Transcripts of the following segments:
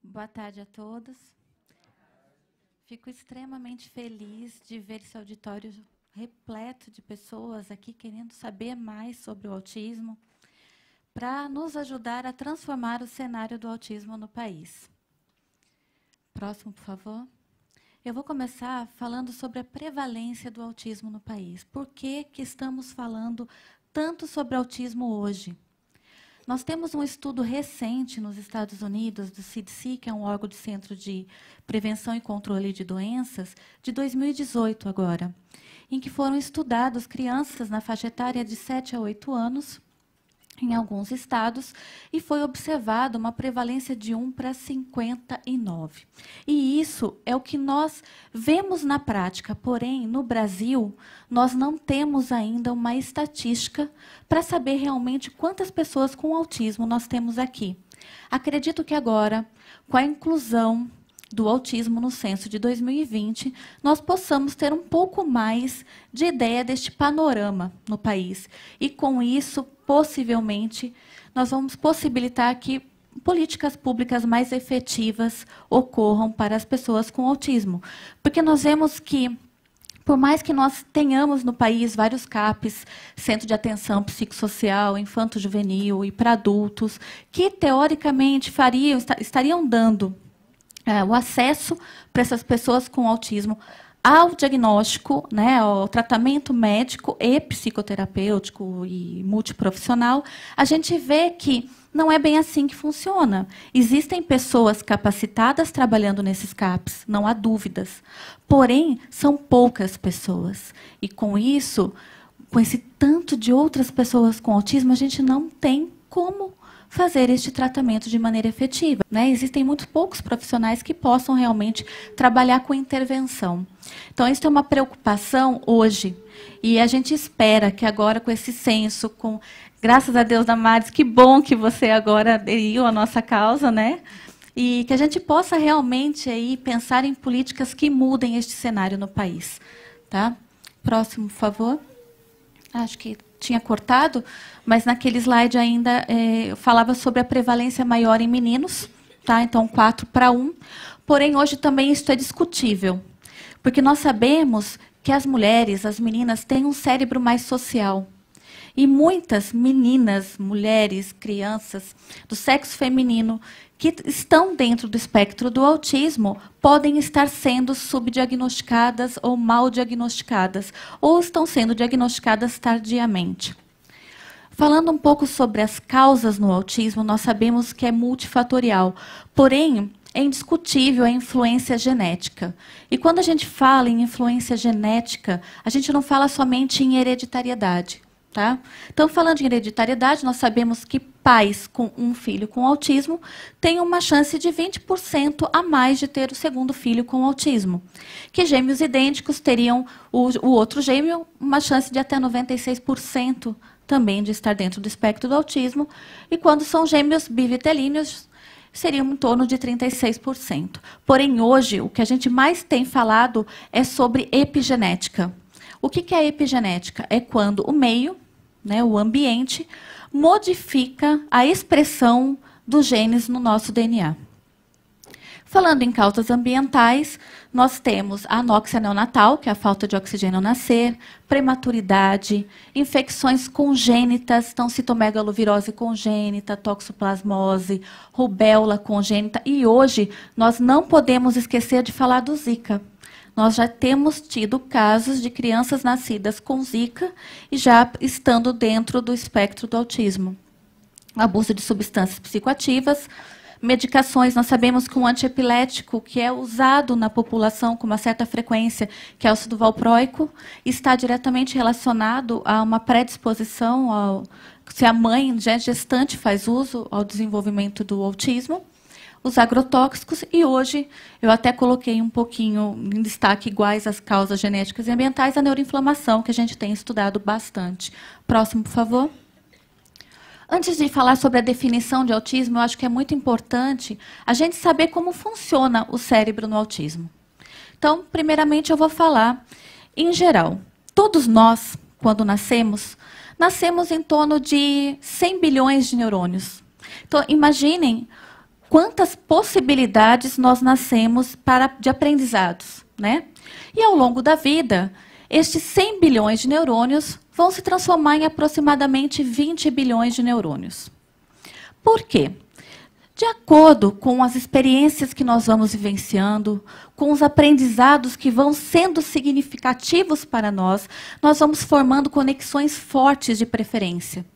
Boa tarde a todos. Fico extremamente feliz de ver esse auditório repleto de pessoas aqui querendo saber mais sobre o autismo, para nos ajudar a transformar o cenário do autismo no país. Próximo, por favor. Eu vou começar falando sobre a prevalência do autismo no país. Por que estamos falando tanto sobre autismo hoje? Nós temos um estudo recente nos Estados Unidos, do CDC, que é um órgão de Centro de Prevenção e Controle de Doenças, de 2018 agora, em que foram estudadas crianças na faixa etária de 7 a 8 anos, em alguns estados, e foi observada uma prevalência de 1 para 59. E isso é o que nós vemos na prática, porém, no Brasil, nós não temos ainda uma estatística para saber realmente quantas pessoas com autismo nós temos aqui. Acredito que agora, com a inclusão do autismo no censo de 2020, nós possamos ter um pouco mais de ideia deste panorama no país. E, com isso, possivelmente, nós vamos possibilitar que políticas públicas mais efetivas ocorram para as pessoas com autismo. Porque nós vemos que, por mais que nós tenhamos no país vários CAPs, Centro de Atenção Psicossocial, Infanto-Juvenil e para adultos, que, teoricamente, estariam dando o acesso para essas pessoas com autismo ao diagnóstico, né, ao tratamento médico e psicoterapêutico e multiprofissional, a gente vê que não é bem assim que funciona. Existem pessoas capacitadas trabalhando nesses CAPs, não há dúvidas. Porém, são poucas pessoas. E, com isso, com esse tanto de outras pessoas com autismo, a gente não tem como fazer este tratamento de maneira efetiva, né? Existem muito poucos profissionais que possam realmente trabalhar com intervenção. Então, isso é uma preocupação hoje. E a gente espera que agora, com esse censo, graças a Deus, Damares, que bom que você agora aderiu à nossa causa, né? E que a gente possa realmente aí pensar em políticas que mudem este cenário no país. Tá? Próximo, por favor. Acho que tinha cortado, mas naquele slide ainda eu falava sobre a prevalência maior em meninos, tá? Então 4 para 1. Porém, hoje também isso é discutível, porque nós sabemos que as mulheres, as meninas, têm um cérebro mais social. E muitas meninas, mulheres, crianças do sexo feminino que estão dentro do espectro do autismo podem estar sendo subdiagnosticadas ou mal diagnosticadas, ou estão sendo diagnosticadas tardiamente. Falando um pouco sobre as causas no autismo, nós sabemos que é multifatorial, porém, é indiscutível a influência genética. E quando a gente fala em influência genética, a gente não fala somente em hereditariedade. Tá? Então, falando em hereditariedade, nós sabemos que pais com um filho com autismo têm uma chance de 20% a mais de ter o segundo filho com autismo. Que gêmeos idênticos teriam o outro gêmeo uma chance de até 96% também de estar dentro do espectro do autismo. E quando são gêmeos bivitelíneos, seriam em torno de 36%. Porém, hoje, o que a gente mais tem falado é sobre epigenética. O que é epigenética? É quando o meio, né, o ambiente, modifica a expressão dos genes no nosso DNA. Falando em causas ambientais, nós temos a anóxia neonatal, que é a falta de oxigênio ao nascer, prematuridade, infecções congênitas, então citomegalovirose congênita, toxoplasmose, rubéola congênita, e hoje nós não podemos esquecer de falar do Zika. Nós já temos tido casos de crianças nascidas com Zika e já estando dentro do espectro do autismo. Abuso de substâncias psicoativas, medicações. Nós sabemos que um antiepilético que é usado na população com uma certa frequência, que é o ácido valproico, está diretamente relacionado a uma predisposição, se a mãe gestante faz uso, ao desenvolvimento do autismo. Os agrotóxicos, e hoje eu até coloquei um pouquinho em destaque, iguais às causas genéticas e ambientais, a neuroinflamação, que a gente tem estudado bastante. Próximo, por favor. Antes de falar sobre a definição de autismo, eu acho que é muito importante a gente saber como funciona o cérebro no autismo. Então, primeiramente, eu vou falar, em geral, todos nós, quando nascemos em torno de 100 bilhões de neurônios. Então, imaginem quantas possibilidades nós nascemos de aprendizados, né? E ao longo da vida, estes 100 bilhões de neurônios vão se transformar em aproximadamente 20 bilhões de neurônios. Por quê? De acordo com as experiências que nós vamos vivenciando, com os aprendizados que vão sendo significativos para nós, nós vamos formando conexões fortes de preferência.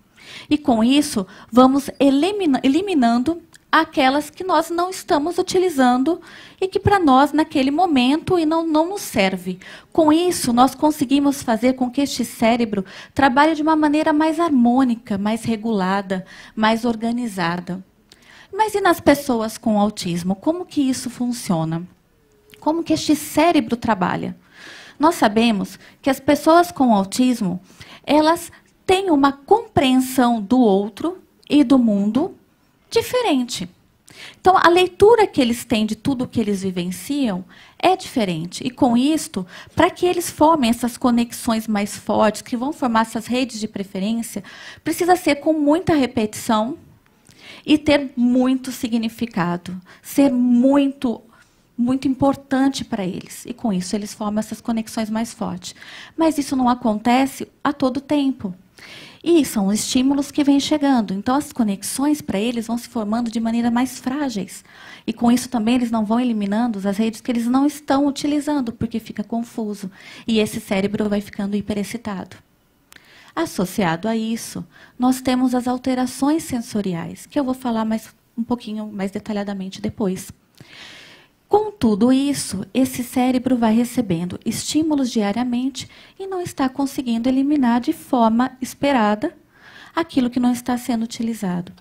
E com isso, vamos eliminando aquelas que nós não estamos utilizando e que para nós, naquele momento, não nos serve. Com isso, nós conseguimos fazer com que este cérebro trabalhe de uma maneira mais harmônica, mais regulada, mais organizada. Mas e nas pessoas com autismo? Como que isso funciona? Como que este cérebro trabalha? Nós sabemos que as pessoas com autismo, elas têm uma compreensão do outro e do mundo diferente. Então, a leitura que eles têm de tudo que eles vivenciam é diferente. E, com isto, para que eles formem essas conexões mais fortes, que vão formar essas redes de preferência, precisa ser com muita repetição e ter muito significado, ser muito importante para eles. E, com isso, eles formam essas conexões mais fortes. Mas isso não acontece a todo tempo. E são estímulos que vêm chegando. Então, as conexões para eles vão se formando de maneira mais frágeis. E, com isso, também, eles não vão eliminando as redes que eles não estão utilizando, porque fica confuso. E esse cérebro vai ficando hiperexcitado. Associado a isso, nós temos as alterações sensoriais, que eu vou falar um pouquinho mais detalhadamente depois. Com tudo isso, esse cérebro vai recebendo estímulos diariamente e não está conseguindo eliminar de forma esperada aquilo que não está sendo utilizado.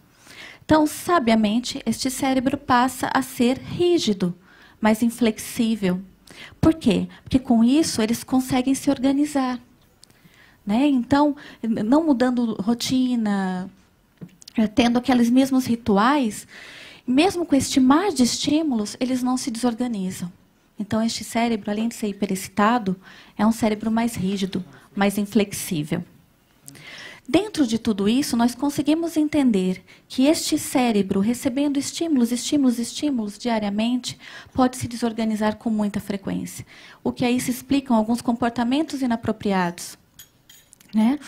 Então, sabiamente, este cérebro passa a ser rígido, mais inflexível. Por quê? Porque com isso eles conseguem se organizar, né? Então, não mudando rotina, tendo aqueles mesmos rituais, mesmo com este mar de estímulos, eles não se desorganizam. Então, este cérebro, além de ser hiperexcitado, é um cérebro mais rígido, mais inflexível. Dentro de tudo isso, nós conseguimos entender que este cérebro, recebendo estímulos diariamente, pode se desorganizar com muita frequência. O que aí se explicam alguns comportamentos inapropriados, né?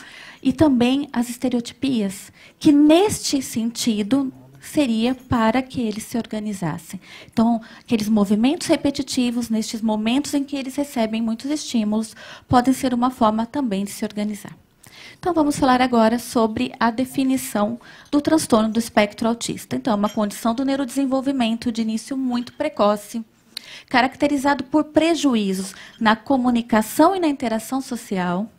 E também as estereotipias, que neste sentido seria para que eles se organizassem. Então, aqueles movimentos repetitivos, nestes momentos em que eles recebem muitos estímulos, podem ser uma forma também de se organizar. Então, vamos falar agora sobre a definição do transtorno do espectro autista. Então, é uma condição do neurodesenvolvimento de início muito precoce, caracterizado por prejuízos na comunicação e na interação social,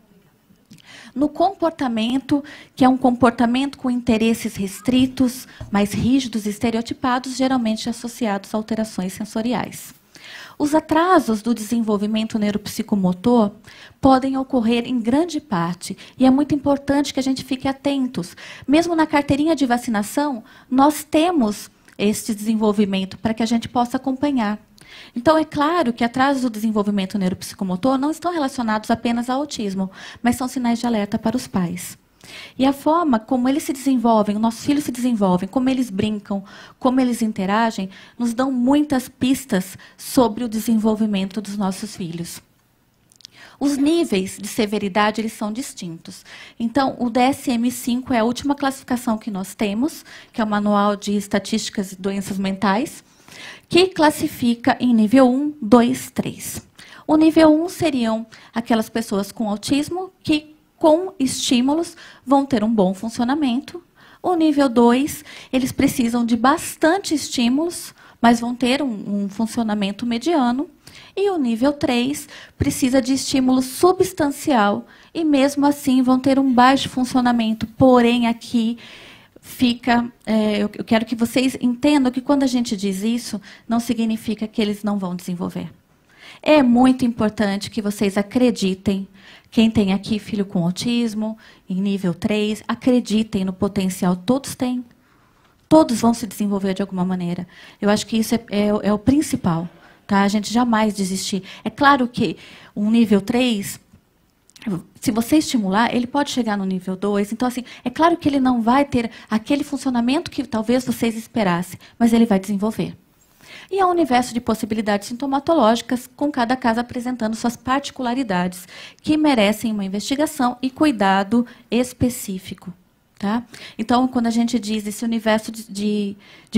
no comportamento, que é um comportamento com interesses restritos, mais rígidos e estereotipados, geralmente associados a alterações sensoriais. Os atrasos do desenvolvimento neuropsicomotor podem ocorrer em grande parte, e é muito importante que a gente fique atentos. Mesmo na carteirinha de vacinação, nós temos este desenvolvimento para que a gente possa acompanhar. Então, é claro que atrasos do desenvolvimento neuropsicomotor não estão relacionados apenas ao autismo, mas são sinais de alerta para os pais. E a forma como eles se desenvolvem, nossos filhos se desenvolvem, como eles brincam, como eles interagem, nos dão muitas pistas sobre o desenvolvimento dos nossos filhos. Os níveis de severidade eles são distintos. Então, o DSM-5 é a última classificação que nós temos, que é o Manual de Estatísticas e Doenças Mentais, que classifica em nível 1, 2, 3. O nível 1 seriam aquelas pessoas com autismo que, com estímulos, vão ter um bom funcionamento. O nível 2, eles precisam de bastante estímulos, mas vão ter um funcionamento mediano. E o nível 3 precisa de estímulo substancial e, mesmo assim, vão ter um baixo funcionamento. Porém, aqui eu quero que vocês entendam que, quando a gente diz isso, não significa que eles não vão desenvolver. É muito importante que vocês acreditem. Quem tem aqui filho com autismo, em nível 3, acreditem no potencial. Todos têm. Todos vão se desenvolver de alguma maneira. Eu acho que isso é o principal. Tá? A gente jamais desistir. É claro que um nível 3, Se você estimular, ele pode chegar no nível 2. Então, assim, é claro que ele não vai ter aquele funcionamento que talvez vocês esperassem, mas ele vai desenvolver. E há um universo de possibilidades sintomatológicas, com cada caso apresentando suas particularidades, que merecem uma investigação e cuidado específico. Tá? Então, quando a gente diz esse universo de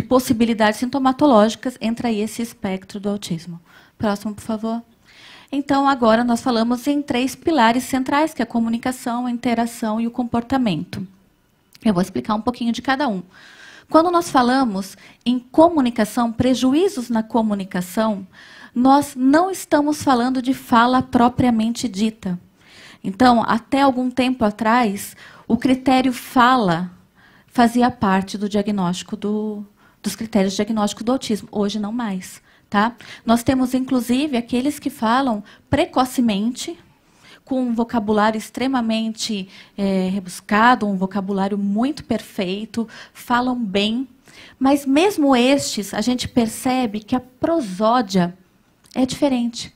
possibilidades sintomatológicas, entra aí esse espectro do autismo. Próximo, por favor. Então, agora nós falamos em 3 pilares centrais, que é a comunicação, a interação e o comportamento. Eu vou explicar um pouquinho de cada um. Quando nós falamos em comunicação, prejuízos na comunicação, nós não estamos falando de fala propriamente dita. Então, até algum tempo atrás, o critério fala fazia parte do diagnóstico dos critérios de diagnóstico do autismo. Hoje, não mais. Tá? Nós temos, inclusive, aqueles que falam precocemente, com um vocabulário extremamente rebuscado, um vocabulário muito perfeito, falam bem, mas mesmo estes, a gente percebe que a prosódia é diferente.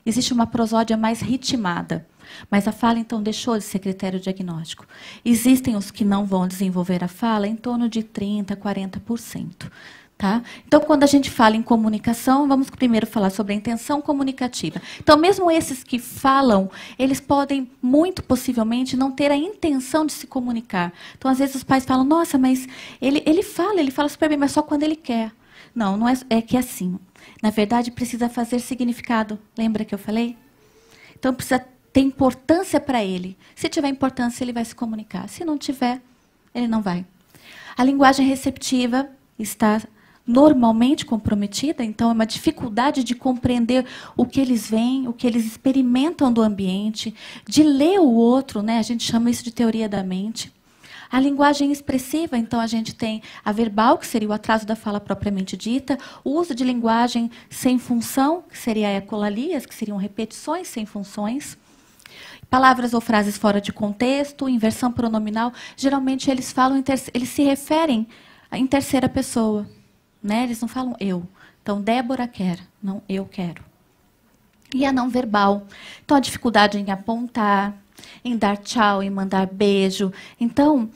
Existe uma prosódia mais ritmada, mas a fala, então, deixou de ser critério diagnóstico. Existem os que não vão desenvolver a fala em torno de 30% a 40%. Tá? Então, quando a gente fala em comunicação, vamos primeiro falar sobre a intenção comunicativa. Então, mesmo esses que falam, eles podem, muito possivelmente, não ter a intenção de se comunicar. Então, às vezes, os pais falam, nossa, mas ele fala super bem, mas só quando ele quer. Não, não é que é assim. Na verdade, precisa fazer significado. Lembra que eu falei? Então, precisa ter importância para ele. Se tiver importância, ele vai se comunicar. Se não tiver, ele não vai. A linguagem receptiva está normalmente comprometida, então é uma dificuldade de compreender o que eles veem, o que eles experimentam do ambiente, de ler o outro, né? A gente chama isso de teoria da mente. A linguagem expressiva, então a gente tem a verbal, que seria o atraso da fala propriamente dita, o uso de linguagem sem função, que seria a ecolalias, que seriam repetições sem funções. Palavras ou frases fora de contexto, inversão pronominal, geralmente eles falam eles se referem em terceira pessoa. Né? Eles não falam eu. Então, Débora quer, não eu quero. E a não verbal. Então, a dificuldade em apontar, em dar tchau, em mandar beijo. Então,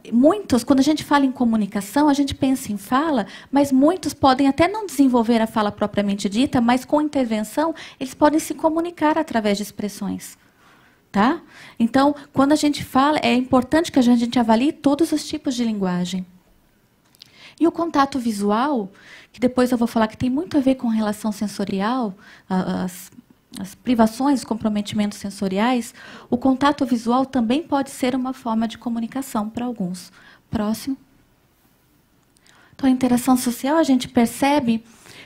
muitos, quando a gente fala em comunicação, a gente pensa em fala, mas muitos podem até não desenvolver a fala propriamente dita, mas com intervenção, eles podem se comunicar através de expressões. Tá? Então, quando a gente fala, é importante que a gente avalie todos os tipos de linguagem. E o contato visual, que depois eu vou falar que tem muito a ver com relação sensorial, as privações, os comprometimentos sensoriais, o contato visual também pode ser uma forma de comunicação para alguns. Próximo. Então, a interação social, a gente percebe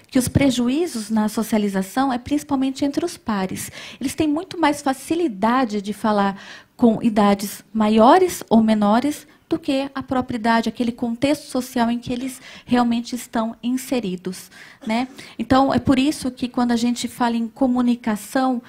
que os prejuízos na socialização é principalmente entre os pares. Eles têm muito mais facilidade de falar com idades maiores ou menores do que a própria idade, aquele contexto social em que eles realmente estão inseridos. Né? Então, é por isso que, quando a gente fala em comunicação,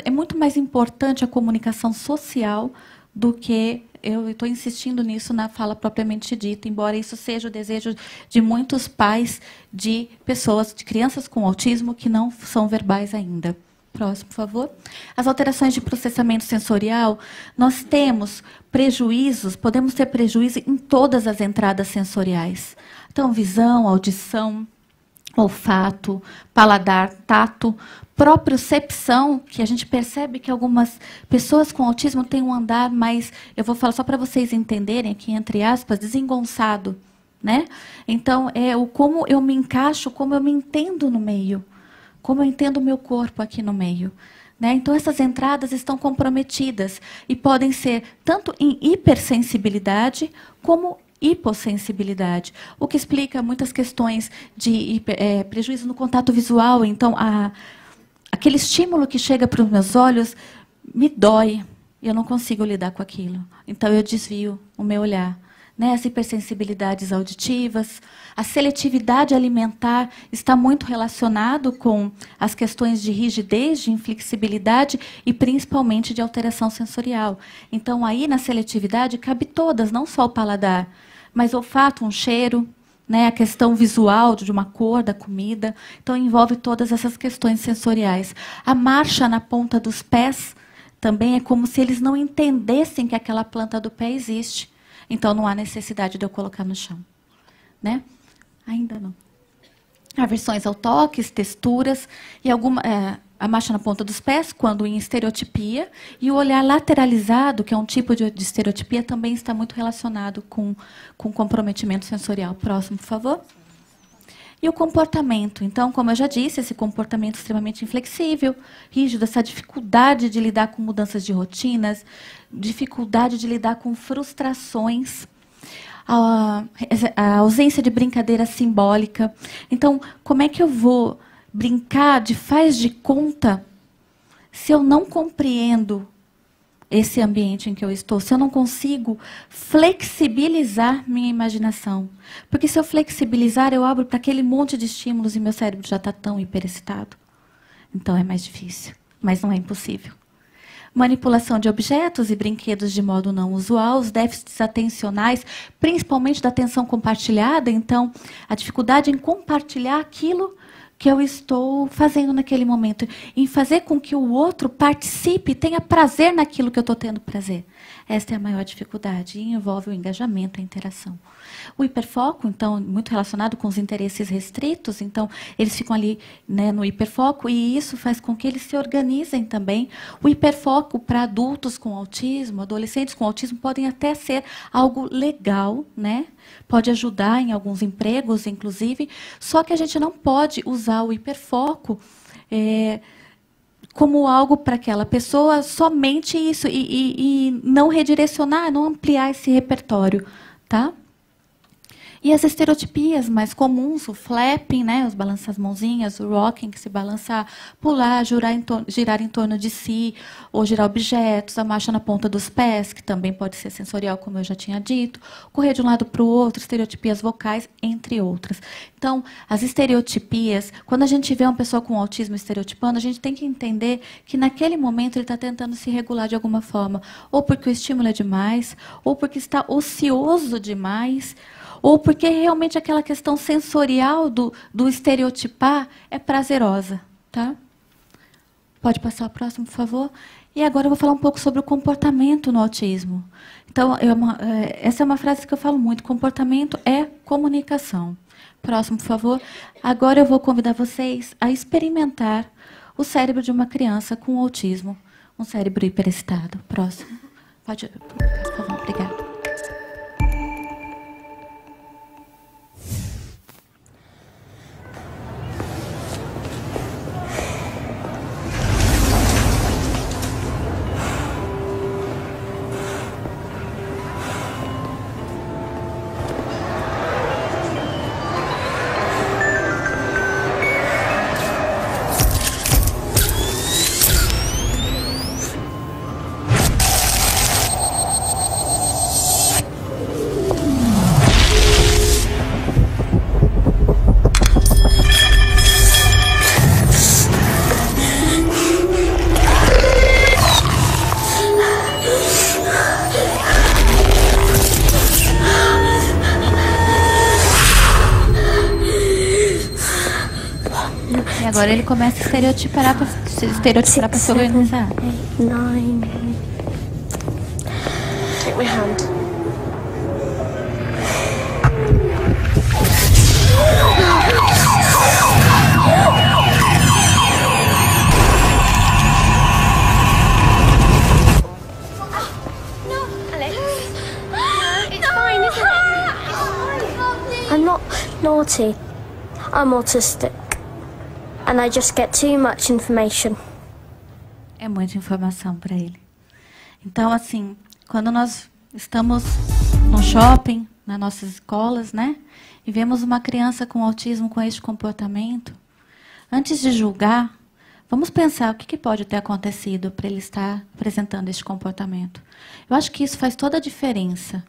é muito mais importante a comunicação social do que, eu estou insistindo nisso na fala propriamente dita, embora isso seja o desejo de muitos pais de pessoas, de crianças com autismo que não são verbais ainda. Próximo, por favor. As alterações de processamento sensorial, nós temos prejuízos, podemos ter prejuízo em todas as entradas sensoriais. Então, visão, audição, olfato, paladar, tato, propriocepção, que a gente percebe que algumas pessoas com autismo têm um andar mais, eu vou falar só para vocês entenderem aqui, entre aspas, desengonçado. Né? Então, é o como eu me encaixo, como eu me entendo no meio. Como eu entendo o meu corpo aqui no meio. Né? Então, essas entradas estão comprometidas e podem ser tanto em hipersensibilidade como hipossensibilidade, o que explica muitas questões de prejuízo no contato visual. Então, aquele estímulo que chega para os meus olhos me dói, eu não consigo lidar com aquilo. Então, eu desvio o meu olhar. Né, as hipersensibilidades auditivas, a seletividade alimentar está muito relacionado com as questões de rigidez, de inflexibilidade e principalmente de alteração sensorial. Então, aí na seletividade cabe todas, não só o paladar, mas olfato, um cheiro, né, a questão visual de uma cor da comida. Então, envolve todas essas questões sensoriais. A marcha na ponta dos pés também é como se eles não entendessem que aquela planta do pé existe. Então, não há necessidade de eu colocar no chão. Né? Ainda não. Aversões ao toques, texturas, e a marcha na ponta dos pés, quando em estereotipia, e o olhar lateralizado, que é um tipo de estereotipia, também está muito relacionado com comprometimento sensorial. Próximo, por favor. E o comportamento. Então, como eu já disse, esse comportamento extremamente inflexível, rígido, essa dificuldade de lidar com mudanças de rotinas, dificuldade de lidar com frustrações, a ausência de brincadeira simbólica. Então, como é que eu vou brincar de faz de conta se eu não compreendo esse ambiente em que eu estou, se eu não consigo flexibilizar minha imaginação? Porque se eu flexibilizar, eu abro para aquele monte de estímulos e meu cérebro já está tão hiperexcitado. Então é mais difícil, mas não é impossível. Manipulação de objetos e brinquedos de modo não usual, os déficits atencionais, principalmente da atenção compartilhada. Então, a dificuldade em compartilhar aquilo que eu estou fazendo naquele momento, em fazer com que o outro participe, tenha prazer naquilo que eu estou tendo prazer. Esta é a maior dificuldade, e envolve o engajamento, a interação. O hiperfoco, então, muito relacionado com os interesses restritos, então, eles ficam ali, né, no hiperfoco, e isso faz com que eles se organizem também. O hiperfoco para adultos com autismo, adolescentes com autismo, podem até ser algo legal, né? Pode ajudar em alguns empregos, inclusive, só que a gente não pode usar o hiperfoco como algo para aquela pessoa, somente isso, e não redirecionar, não ampliar esse repertório. Tá? E as estereotipias mais comuns, o flapping, né, os balançar as mãozinhas, o rocking, que se balançar, pular, girar em torno de si, ou girar objetos, a marcha na ponta dos pés, que também pode ser sensorial, como eu já tinha dito, correr de um lado para o outro, estereotipias vocais, entre outras. Então, as estereotipias, quando a gente vê uma pessoa com autismo estereotipando, a gente tem que entender que naquele momento ele está tentando se regular de alguma forma, ou porque o estímulo é demais, ou porque está ocioso demais, ou porque realmente aquela questão sensorial do estereotipar é prazerosa. Tá? Pode passar o próximo, por favor? E agora eu vou falar um pouco sobre o comportamento no autismo. Então, essa é uma frase que eu falo muito. Comportamento é comunicação. Próximo, por favor. Agora eu vou convidar vocês a experimentar o cérebro de uma criança com autismo. Um cérebro hiperexcitado. Próximo. Pode, por favor. Obrigada. Agora ele começa a estereotipar para se organizar. 8, 9. Take my hand. I'm not naughty. I'm autistic. And I just get too much information. É muita informação para ele. Então, assim, quando nós estamos no shopping, nas nossas escolas, né, e vemos uma criança com autismo com este comportamento, antes de julgar, vamos pensar o que pode ter acontecido para ele estar apresentando este comportamento. Eu acho que isso faz toda a diferença.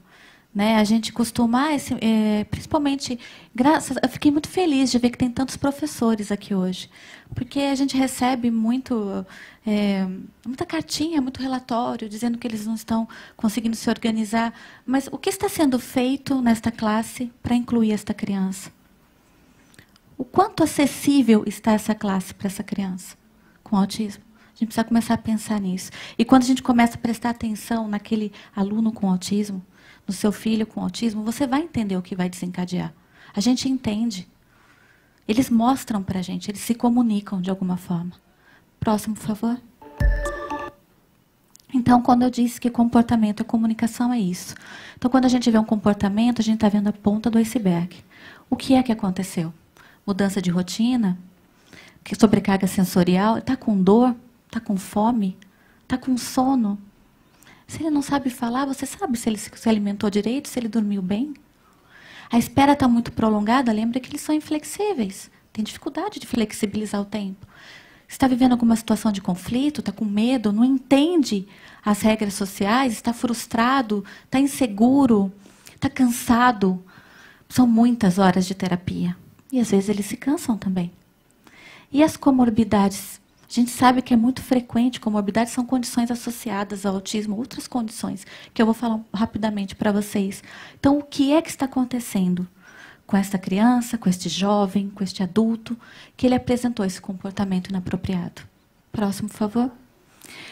Né? A gente costuma, principalmente, eu fiquei muito feliz de ver que tem tantos professores aqui hoje, porque a gente recebe muita cartinha, muito relatório, dizendo que eles não estão conseguindo se organizar. Mas o que está sendo feito nesta classe para incluir esta criança? O quanto acessível está essa classe para essa criança com autismo? A gente precisa começar a pensar nisso. E quando a gente começa a prestar atenção naquele aluno com autismo, no seu filho com autismo, você vai entender o que vai desencadear. A gente entende. Eles mostram para a gente, eles se comunicam de alguma forma. Próximo, por favor. Então, quando eu disse que comportamento é comunicação, é isso. Então, quando a gente vê um comportamento, a gente está vendo a ponta do iceberg. O que é que aconteceu? Mudança de rotina? Sobrecarga sensorial? Está com dor? Está com fome? Está com sono? Se ele não sabe falar, você sabe se ele se alimentou direito, se ele dormiu bem? A espera está muito prolongada, lembra que eles são inflexíveis. Tem dificuldade de flexibilizar o tempo. Está vivendo alguma situação de conflito, está com medo, não entende as regras sociais, está frustrado, está inseguro, está cansado. São muitas horas de terapia. E às vezes eles se cansam também. E as comorbidades? A gente sabe que é muito frequente, comorbidades são condições associadas ao autismo, outras condições, que eu vou falar rapidamente para vocês. Então, o que é que está acontecendo com esta criança, com este jovem, com este adulto, que ele apresentou esse comportamento inapropriado? Próximo, por favor.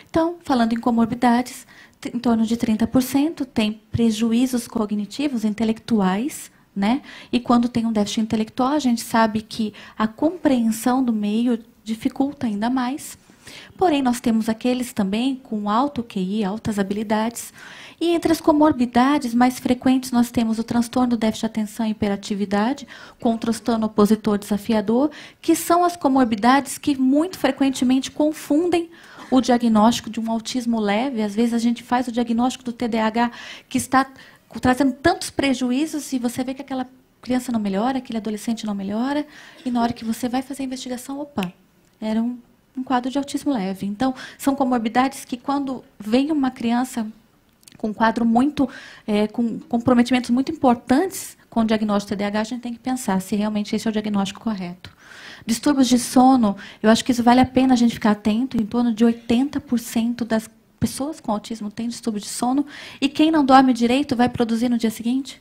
Então, falando em comorbidades, em torno de 30% tem prejuízos cognitivos, intelectuais, né? E quando tem um déficit intelectual, a gente sabe que a compreensão do meio dificulta ainda mais. Porém, nós temos aqueles também com alto QI, altas habilidades. E entre as comorbidades mais frequentes, nós temos o transtorno do déficit de atenção e hiperatividade, com o transtorno opositor desafiador, que são as comorbidades que muito frequentemente confundem o diagnóstico de um autismo leve. Às vezes a gente faz o diagnóstico do TDAH, que está trazendo tantos prejuízos, e você vê que aquela criança não melhora, aquele adolescente não melhora, e na hora que você vai fazer a investigação, opa, era um quadro de autismo leve. Então, são comorbidades que, quando vem uma criança com um quadro muito, com comprometimentos muito importantes com o diagnóstico TDAH, a gente tem que pensar se realmente esse é o diagnóstico correto. Distúrbios de sono, eu acho que isso vale a pena a gente ficar atento. Em torno de 80% das pessoas com autismo têm distúrbio de sono, e quem não dorme direito vai produzir no dia seguinte?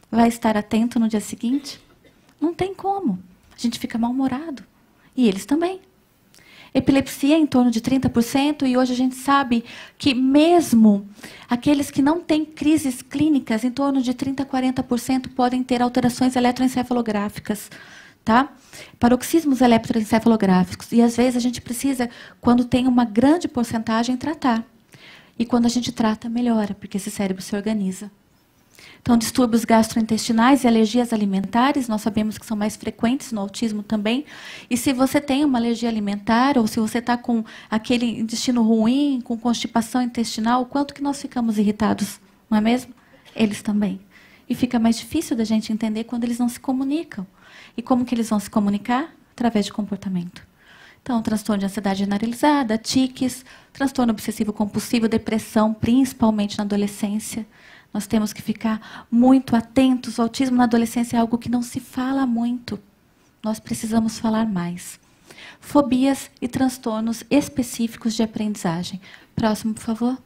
Vai estar atento no dia seguinte? Não tem como. A gente fica mal-humorado. E eles também. Epilepsia em torno de 30%, e hoje a gente sabe que mesmo aqueles que não têm crises clínicas, em torno de 30% a 40% podem ter alterações eletroencefalográficas. Tá? Paroxismos eletroencefalográficos. E às vezes a gente precisa, quando tem uma grande porcentagem, tratar. E quando a gente trata, melhora, porque esse cérebro se organiza. Então, distúrbios gastrointestinais e alergias alimentares, nós sabemos que são mais frequentes no autismo também. E se você tem uma alergia alimentar, ou se você está com aquele intestino ruim, com constipação intestinal, o quanto que nós ficamos irritados, não é mesmo? Eles também. E fica mais difícil da gente entender quando eles não se comunicam. E como que eles vão se comunicar? Através de comportamento. Então, transtorno de ansiedade generalizada, tiques, transtorno obsessivo-compulsivo, depressão, principalmente na adolescência. Nós temos que ficar muito atentos. O autismo na adolescência é algo que não se fala muito. Nós precisamos falar mais. Fobias e transtornos específicos de aprendizagem. Próximo, por favor.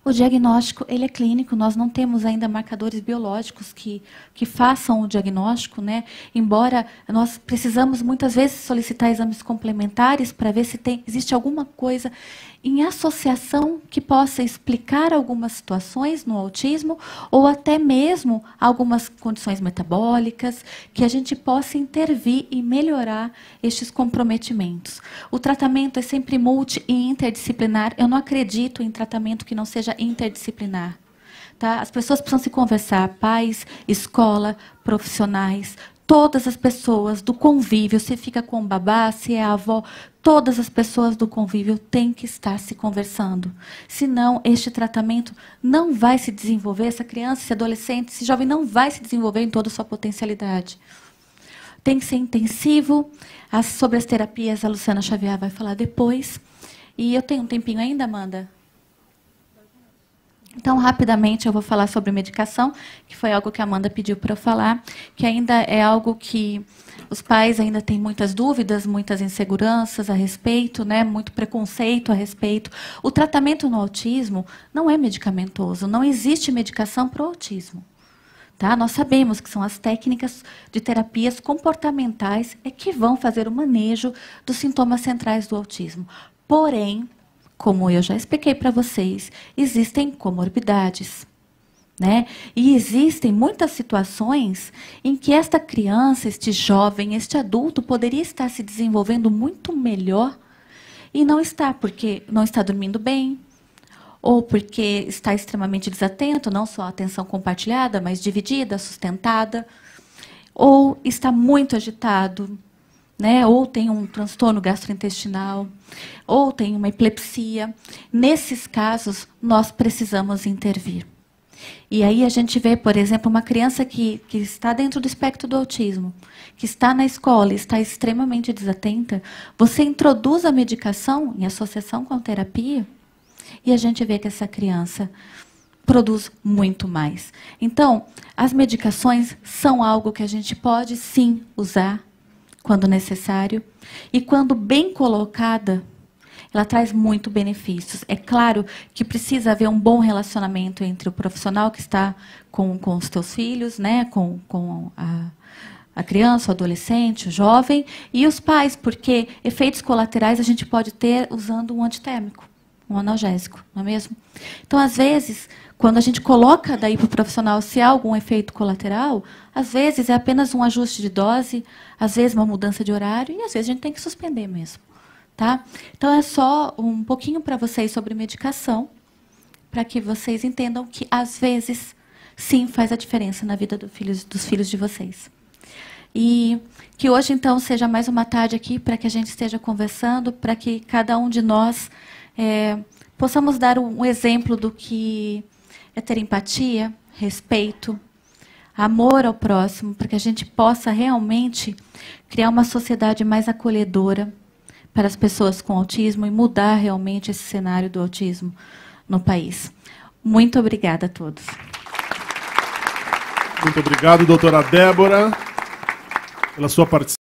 O diagnóstico, ele é clínico, nós não temos ainda marcadores biológicos que façam o diagnóstico, né? Embora nós precisamos muitas vezes solicitar exames complementares para ver se existe alguma coisa em associação que possa explicar algumas situações no autismo, ou até mesmo algumas condições metabólicas, que a gente possa intervir e melhorar estes comprometimentos. O tratamento é sempre multi e interdisciplinar. Eu não acredito em tratamento que não seja interdisciplinar. Tá? As pessoas precisam se conversar, pais, escola, profissionais, todas as pessoas do convívio, se fica com o babá, se é a avó, todas as pessoas do convívio têm que estar se conversando. Senão, este tratamento não vai se desenvolver, essa criança, esse adolescente, esse jovem não vai se desenvolver em toda a sua potencialidade. Tem que ser intensivo. Sobre as terapias, a Luciana Xavier vai falar depois. E eu tenho um tempinho ainda, Amanda? Então, rapidamente, eu vou falar sobre medicação, que foi algo que a Amanda pediu para eu falar, que ainda é algo que os pais ainda têm muitas dúvidas, muitas inseguranças a respeito, né? Muito preconceito a respeito. O tratamento no autismo não é medicamentoso, não existe medicação para o autismo. Tá? Nós sabemos que são as técnicas de terapias comportamentais que vão fazer o manejo dos sintomas centrais do autismo. Porém, como eu já expliquei para vocês, existem comorbidades. Né? E existem muitas situações em que esta criança, este jovem, este adulto poderia estar se desenvolvendo muito melhor e não está, porque não está dormindo bem, ou porque está extremamente desatento, não só a atenção compartilhada, mas dividida, sustentada, ou está muito agitado, né? Ou tem um transtorno gastrointestinal, ou tem uma epilepsia. Nesses casos, nós precisamos intervir. E aí a gente vê, por exemplo, uma criança que está dentro do espectro do autismo, que está na escola e está extremamente desatenta, você introduz a medicação em associação com a terapia e a gente vê que essa criança produz muito mais. Então, as medicações são algo que a gente pode, sim, usar quando necessário e quando bem colocada, ela traz muito benefícios. É claro que precisa haver um bom relacionamento entre o profissional que está com os teus filhos, né, com a criança, o adolescente, o jovem, e os pais, porque efeitos colaterais a gente pode ter usando um antitérmico, um analgésico, não é mesmo? Então, às vezes, quando a gente coloca daí para o profissional se há algum efeito colateral, às vezes é apenas um ajuste de dose, às vezes uma mudança de horário, e às vezes a gente tem que suspender mesmo. Tá? Então, é só um pouquinho para vocês sobre medicação, para que vocês entendam que, às vezes, sim, faz a diferença na vida dos filhos de vocês. E que hoje, então, seja mais uma tarde aqui para que a gente esteja conversando, para que cada um de nós possamos dar um exemplo do que é ter empatia, respeito, amor ao próximo, para que a gente possa realmente criar uma sociedade mais acolhedora para as pessoas com autismo e mudar realmente esse cenário do autismo no país. Muito obrigada a todos. Muito obrigado, doutora Débora, pela sua participação.